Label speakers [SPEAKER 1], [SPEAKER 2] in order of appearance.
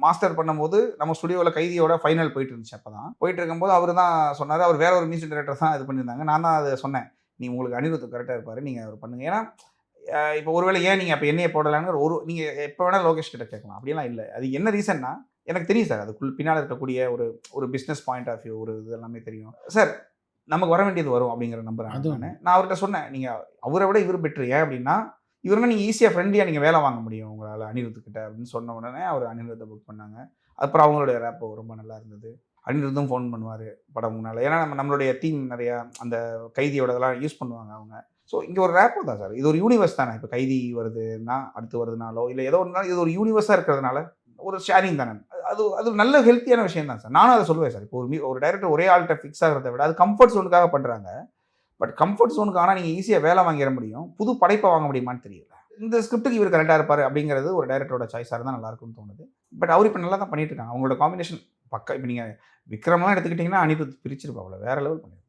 [SPEAKER 1] Master பண்ணும்போது நம்ம ஸ்டுடியோவில் கைதியோட ஃபைனல் போயிட்டு இருந்துச்சு. அப்போ தான் போயிட்டு இருக்கும்போது அவர் தான் சொன்னார். அவர் வேற ஒரு மியூசிக் டைரக்டர் தான் இது பண்ணியிருந்தாங்க. நான் தான் அதை சொன்னேன். நீ உங்களுக்கு அனிருத் கரெக்டாக இருப்பார், நீங்கள் அவர் பண்ணுங்க. ஏன்னா இப்போ ஒருவேளை ஏன் நீங்கள் அப்போ என்னைய போடலான்னு நீங்கள் எப்போ வேணால் லோகேஷ் கிட்ட கேட்கலாம். அப்படிலாம் இல்லை. அது என்ன ரீசன்னா எனக்கு தெரியும் சார். அதுக்குள்ள பின்னால் இருக்கக்கூடிய ஒரு பிஸ்னஸ் பாயிண்ட் ஆஃப் வியூ இது எல்லாமே தெரியும் சார். நமக்கு வர வேண்டியது வரும் அப்படிங்கிற நம்புறேன் நான் அவர்கிட்ட சொன்னேன். நீங்கள் அவரை விட இவர் பெட்ரு. ஏன் அப்படின்னா இவருனா நீங்கள் ஈஸியாக ஃப்ரெண்ட்லியாக நீங்கள் வேலை வாங்க முடியும் உங்களால் அனிருத்துக்கிட்ட அப்படின்னு சொன்ன உடனே அவர் அனிருத்தை புக் பண்ணாங்க. அப்புறம் அவங்களுடைய ரேப்போ ரொம்ப நல்லா இருந்தது. அனிருத்தும் ஃபோன் பண்ணுவார் படம் முன்னால். ஏன்னா நம்மளுடைய டீம் நிறையா அந்த கைதியோட இதெல்லாம் யூஸ் பண்ணுவாங்க அவங்க. ஸோ இங்கே ஒரு ரேப்போ தான் சார். இது ஒரு யூனிவர்ஸ் தானே. இப்போ கைதி வருதுன்னா அடுத்து வருதுனாலோ இல்லை ஏதோ ஒரு நாள் இது ஒரு யூனிவர்ஸாக இருக்கிறதுனால ஒரு ஷேரிங் தானே. அது நல்ல ஹெல்த்தியான விஷயம் தான் சார். நானும் அதை சொல்லுவேன் சார். இப்போ ஒரு டைரக்டர் ஒரே ஆள்கிட்ட ஃபிக்ஸ் ஆகிறத விட அது கம்ஃபர்ட் ஜோனுக்காக பண்ணுறாங்க. பட் கம்ஃபர்ட் ஜோனுக்கு ஆனால் நீங்கள் ஈஸியாக வேலை வாங்கிட முடியும். புது படைப்பை வாங்க முடியுமான்னு தெரியல. இந்த ஸ்கிரிப்டுக்கு இவர் கரெக்டாக இருப்பார் அப்படிங்கிறது ஒரு டைரக்டரோட சாய்ஸாக இருந்தால் நல்லா இருக்கும்னு தோணுது. பட் அவர் இப்போ நல்லா தான் பண்ணிட்டு இருக்காங்க. அவங்களோட காம்பினேஷன் பக்கா. இப்போ நீங்கள் விக்ரம்லாம் எடுத்துக்கிட்டிங்கன்னா அனிருத் பிரிச்சிருப்பாங்க. வேற லெவல் பண்ணியிருப்பாங்க.